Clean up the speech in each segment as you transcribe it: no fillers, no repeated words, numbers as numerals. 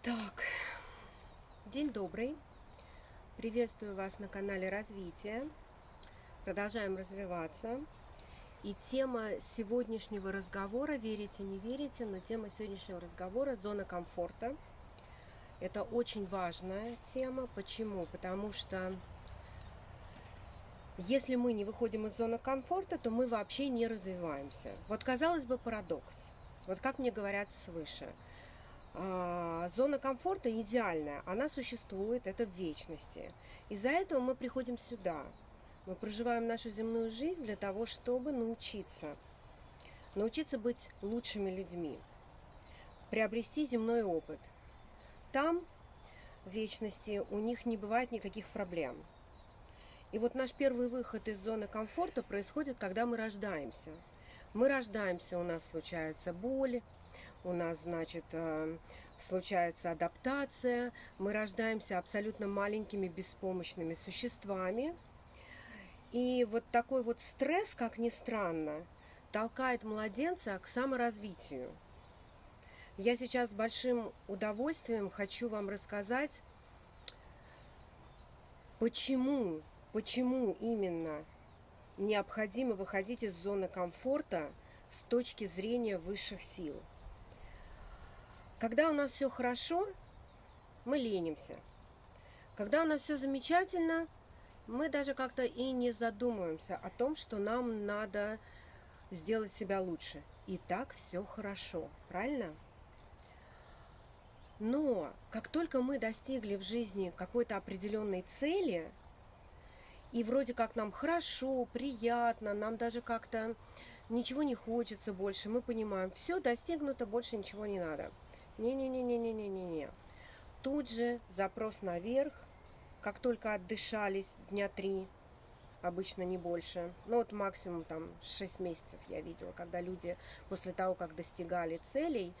Так, день добрый. Приветствую вас на канале Развития. Продолжаем развиваться. И тема сегодняшнего разговора, верите, не верите, но тема сегодняшнего разговора — зона комфорта. Это очень важная тема. Почему? Потому что если мы не выходим из зоны комфорта, то мы вообще не развиваемся. Вот, казалось бы, парадокс. Вот как мне говорят свыше. Зона комфорта идеальная, она существует, это в вечности. Из-за этого мы приходим сюда. Мы проживаем нашу земную жизнь для того, чтобы научиться быть лучшими людьми, приобрести земной опыт. Там, в вечности, у них не бывает никаких проблем. И вот наш первый выход из зоны комфорта происходит, когда мы рождаемся. Мы рождаемся, у нас случается боль, у нас, случается адаптация, мы рождаемся абсолютно маленькими беспомощными существами. И вот такой вот стресс, как ни странно, толкает младенца к саморазвитию. Я сейчас с большим удовольствием хочу вам рассказать, почему именно необходимо выходить из зоны комфорта с точки зрения высших сил. Когда у нас все хорошо, мы ленимся. Когда у нас все замечательно, мы даже как-то и не задумываемся о том, что нам надо сделать себя лучше. И так все хорошо, правильно? Но как только мы достигли в жизни какой-то определенной цели, и вроде как нам хорошо, приятно, нам даже как-то ничего не хочется больше, мы понимаем, все достигнуто, больше ничего не надо. Не-не-не-не-не-не-не-не. Тут же запрос наверх, как только отдышались дня 3, обычно не больше. Ну вот максимум там 6 месяцев я видела, когда люди после того, как достигали целей,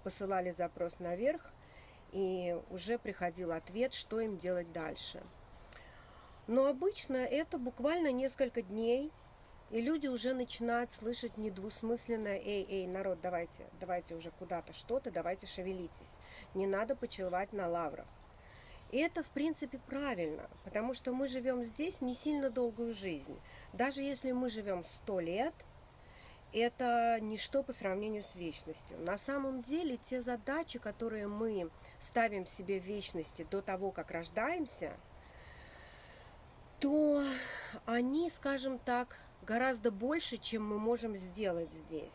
посылали запрос наверх, и уже приходил ответ, что им делать дальше. Но обычно это буквально несколько дней, и люди уже начинают слышать недвусмысленное: эй, народ, давайте уже куда-то что-то, давайте шевелитесь. Не надо почивать на лаврах. И это, в принципе, правильно, потому что мы живем здесь не сильно долгую жизнь. Даже если мы живем 100 лет, это ничто по сравнению с вечностью. На самом деле, те задачи, которые мы ставим себе в вечности до того, как рождаемся, то они, скажем так, гораздо больше, чем мы можем сделать здесь.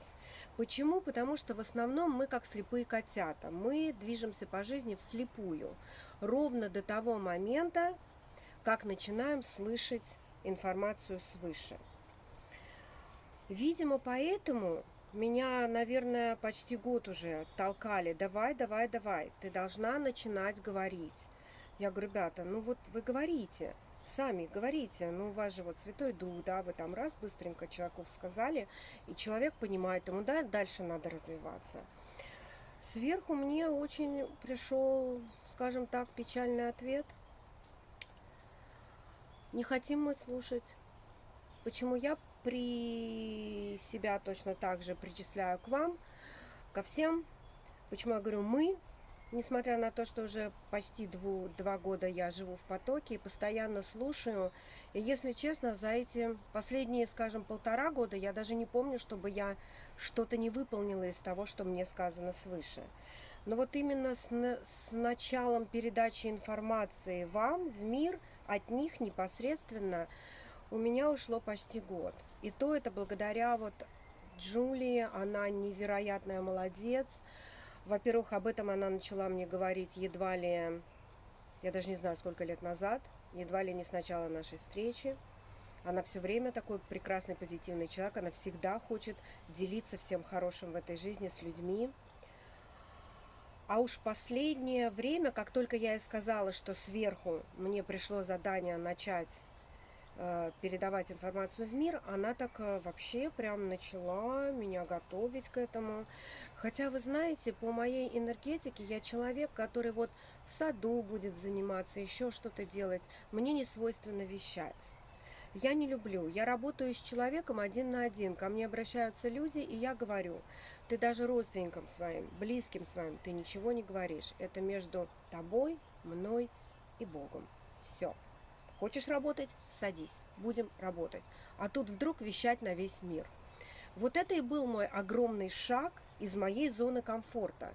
Почему? Потому что в основном мы как слепые котята. Мы движемся по жизни вслепую. Ровно до того момента, как начинаем слышать информацию свыше. Видимо, поэтому меня, наверное, почти год уже толкали: давай, ты должна начинать говорить. Я говорю: ребята, ну вот вы говорите, сами говорите, ну у вас же вот Святой Дух, да, вы там раз быстренько человеку сказали, и человек понимает, ему да, дальше надо развиваться. Сверху мне очень пришел, скажем так, печальный ответ: не хотим мы слушать. Почему я при себя точно так же причисляю к вам, ко всем? Почему я говорю «мы»? Несмотря на то, что уже почти 2 года я живу в потоке и постоянно слушаю. И если честно, за эти последние, скажем, 1,5 года я даже не помню, чтобы я что-то не выполнила из того, что мне сказано свыше. Но вот именно с началом передачи информации вам в мир, от них непосредственно, у меня ушло почти год. И то это благодаря вот Джулии, она невероятная молодец. Во-первых, об этом она начала мне говорить едва ли, я даже не знаю, сколько лет назад, едва ли не с начала нашей встречи. Она все время такой прекрасный, позитивный человек, она всегда хочет делиться всем хорошим в этой жизни с людьми. А уж последнее время, как только я ей сказала, что сверху мне пришло задание начать передавать информацию в мир, она так вообще прям начала меня готовить к этому. Хотя, вы знаете, по моей энергетике я человек, который вот в саду будет заниматься, еще что-то делать. Мне не свойственно вещать. Я не люблю. Я работаю с человеком 1 на 1. Ко мне обращаются люди, и я говорю: ты даже родственникам своим, близким своим, ты ничего не говоришь. Это между тобой, мной и Богом. Все. Хочешь работать? Садись, будем работать. А тут вдруг вещать на весь мир. Вот это и был мой огромный шаг из моей зоны комфорта.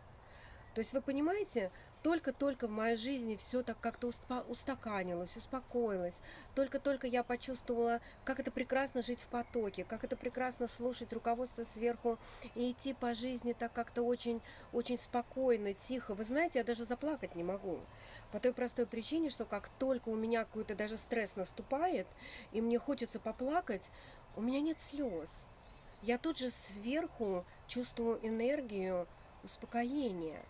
То есть вы понимаете, только-только в моей жизни все так как-то устаканилось, успокоилось. Только-только я почувствовала, как это прекрасно жить в потоке, как это прекрасно слушать руководство сверху и идти по жизни так как-то очень, очень спокойно, тихо. Вы знаете, я даже заплакать не могу. По той простой причине, что как только у меня какой-то даже стресс наступает, и мне хочется поплакать, у меня нет слез. Я тут же сверху чувствую энергию, успокоение.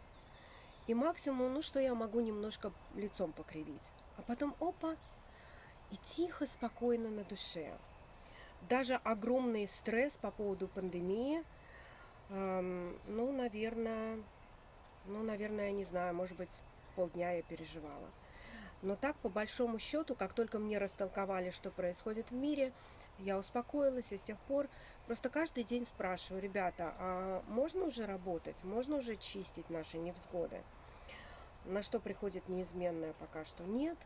И максимум, ну что я могу немножко лицом покривить. А потом опа, и тихо, спокойно на душе. Даже огромный стресс по поводу пандемии, наверное, я не знаю, может быть, полдня я переживала. Но так, по большому счету, как только мне растолковали, что происходит в мире, я успокоилась, и с тех пор просто каждый день спрашиваю: ребята, а можно уже работать, можно уже чистить наши невзгоды? На что приходит неизменное пока что нет.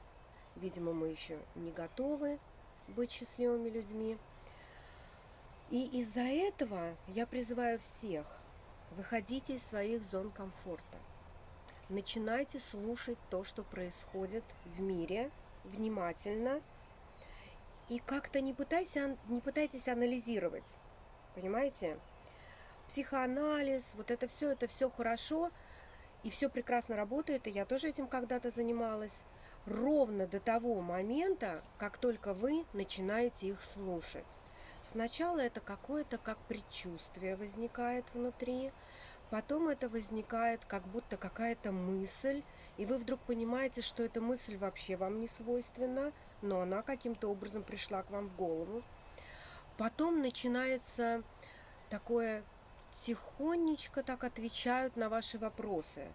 Видимо, мы еще не готовы быть счастливыми людьми. И из-за этого я призываю всех: выходите из своих зон комфорта. Начинайте слушать то, что происходит в мире, внимательно. И как-то не пытайтесь анализировать. Понимаете? Психоанализ, вот это все хорошо. И все прекрасно работает, и я тоже этим когда-то занималась. Ровно до того момента, как только вы начинаете их слушать. Сначала это какое-то как предчувствие возникает внутри, потом это возникает как будто какая-то мысль, и вы вдруг понимаете, что эта мысль вообще вам не свойственна, но она каким-то образом пришла к вам в голову. Потом начинается такое: тихонечко так отвечают на ваши вопросы.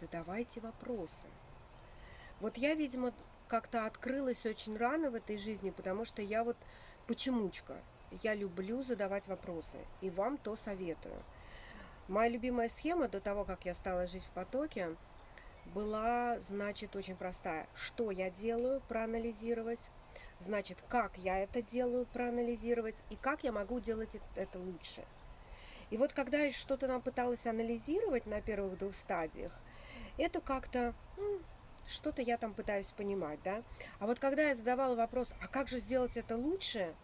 Задавайте вопросы. Вот я, видимо, как-то открылась очень рано в этой жизни, потому что я вот почемучка. Я люблю задавать вопросы, и вам то советую. Моя любимая схема до того, как я стала жить в потоке, была, значит, очень простая. Что я делаю, проанализировать. Значит, как я это делаю, проанализировать. И как я могу делать это лучше. И вот когда я что-то нам пыталась анализировать на первых двух стадиях, это как-то что-то я там пытаюсь понимать, да. А вот когда я задавала вопрос: а как же сделать это лучше,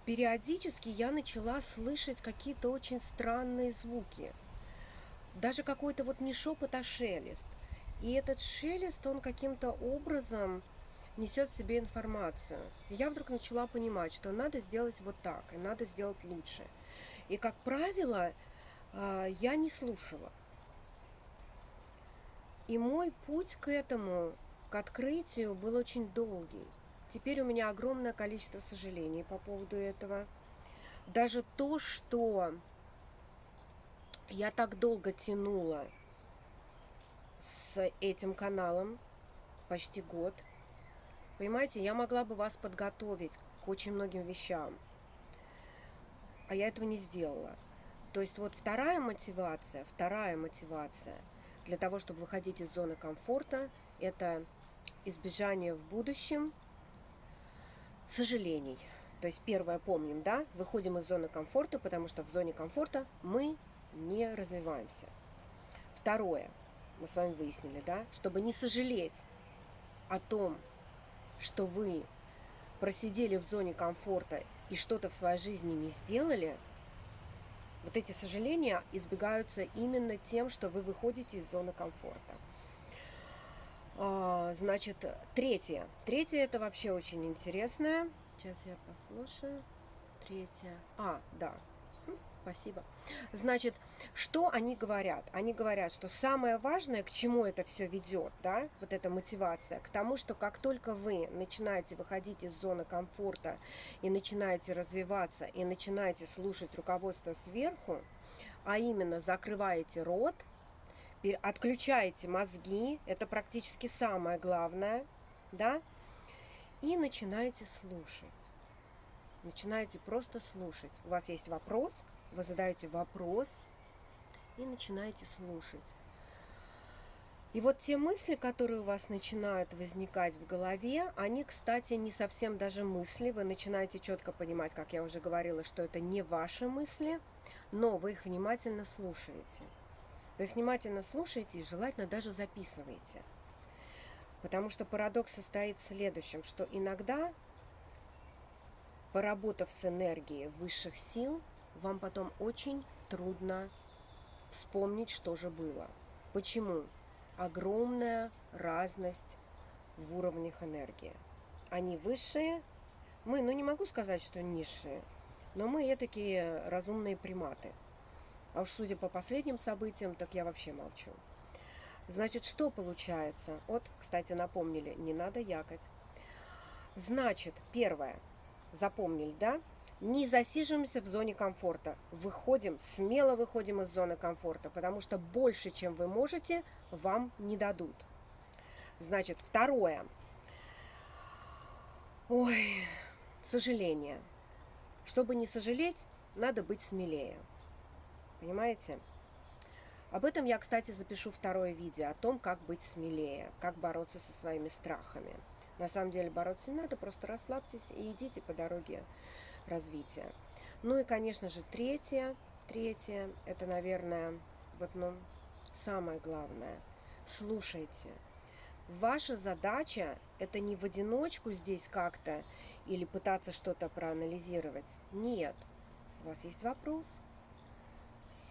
периодически я начала слышать какие-то очень странные звуки. Даже какой-то вот не шепот, а шелест. И этот шелест, он каким-то образом несет в себе информацию. И я вдруг начала понимать, что надо сделать вот так, и надо сделать лучше. И, как правило, я не слушала. И мой путь к этому, к открытию, был очень долгий. Теперь у меня огромное количество сожалений по поводу этого. Даже то, что я так долго тянула с этим каналом, почти год. Понимаете, я могла бы вас подготовить к очень многим вещам, а я этого не сделала. То есть вот вторая мотивация для того, чтобы выходить из зоны комфорта, это избежание в будущем сожалений. То есть первое помним, да, выходим из зоны комфорта, потому что в зоне комфорта мы не развиваемся. Второе, мы с вами выяснили, да, чтобы не сожалеть о том, что вы просидели в зоне комфорта и что-то в своей жизни не сделали, вот эти сожаления избегаются именно тем, что вы выходите из зоны комфорта. Значит, третье. Третье это вообще очень интересное. Сейчас я послушаю. Третье. Да. Спасибо. Значит, что они говорят? Они говорят, что самое важное, к чему это все ведет, да, вот эта мотивация, к тому, что как только вы начинаете выходить из зоны комфорта и начинаете развиваться, и начинаете слушать руководство сверху, а именно закрываете рот, отключаете мозги, это практически самое главное, да, и начинаете слушать. Начинаете просто слушать. У вас есть вопрос, вы задаете вопрос, и начинаете слушать. И вот те мысли, которые у вас начинают возникать в голове, они, кстати, не совсем даже мысли. Вы начинаете четко понимать, как я уже говорила, что это не ваши мысли, но вы их внимательно слушаете. Вы их внимательно слушаете и желательно даже записываете. Потому что парадокс состоит в следующем, что иногда, поработав с энергией высших сил, вам потом очень трудно вспомнить, что же было. Почему? Огромная разность в уровнях энергии. Они высшие, мы, не могу сказать, что низшие, но мы такие разумные приматы. А уж судя по последним событиям, так я вообще молчу. Значит, что получается? Вот, кстати, напомнили, не надо якать. Значит, первое, запомнили, да? Не засиживаемся в зоне комфорта. Выходим, смело выходим из зоны комфорта, потому что больше, чем вы можете, вам не дадут. Значит, второе. Ой, сожаление. Чтобы не сожалеть, надо быть смелее. Понимаете? Об этом я, кстати, запишу второе видео, о том, как быть смелее, как бороться со своими страхами. На самом деле бороться не надо, просто расслабьтесь и идите по дороге развития. Ну и, конечно же, третье, это, наверное, самое главное. Слушайте. Ваша задача – это не в одиночку здесь как-то или пытаться что-то проанализировать. Нет. У вас есть вопрос.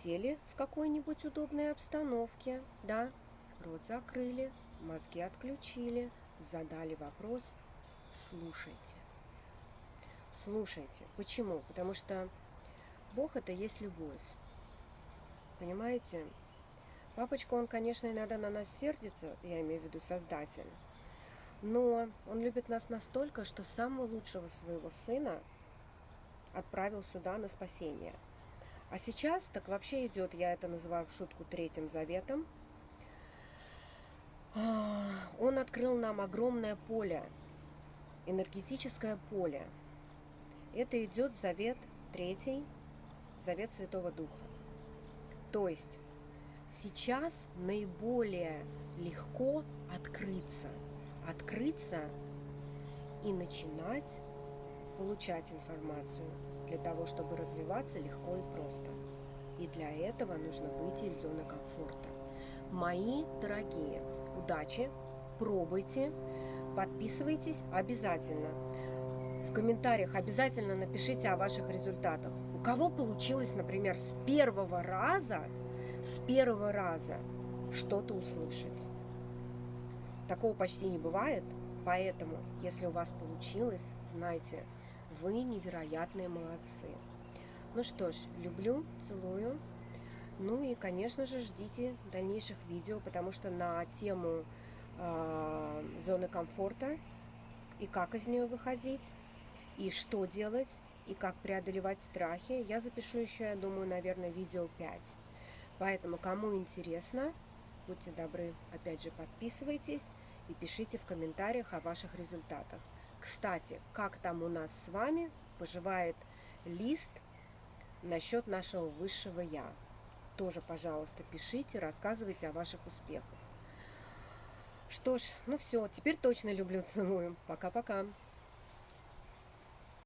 Сели в какой-нибудь удобной обстановке, да, рот закрыли, мозги отключили, задали вопрос, слушайте. Слушайте. Почему? Потому что Бог – это есть любовь. Понимаете? Папочка, он, конечно, иногда на нас сердится, я имею в виду Создатель, но он любит нас настолько, что самого лучшего своего сына отправил сюда на спасение. А сейчас так вообще идет, я это называю в шутку Третьим Заветом. Он открыл нам огромное поле, энергетическое поле. Это идет Завет Третий, Завет Святого Духа. То есть сейчас наиболее легко открыться и начинать получать информацию для того, чтобы развиваться легко и просто. И для этого нужно выйти из зоны комфорта. Мои дорогие, удачи, пробуйте, подписывайтесь обязательно. В комментариях обязательно напишите о ваших результатах. У кого получилось, например, с первого раза что-то услышать? Такого почти не бывает, поэтому, если у вас получилось, знайте, вы невероятные молодцы. Ну что ж, люблю, целую. Ну и, конечно же, ждите дальнейших видео, потому что на тему зоны комфорта и как из нее выходить, и что делать, и как преодолевать страхи, я запишу еще, я думаю, наверное, видео 5. Поэтому, кому интересно, будьте добры, опять же, подписывайтесь и пишите в комментариях о ваших результатах. Кстати, как там у нас с вами поживает лист насчет нашего высшего Я? Тоже, пожалуйста, пишите, рассказывайте о ваших успехах. Что ж, ну все, теперь точно люблю, целую. Пока-пока.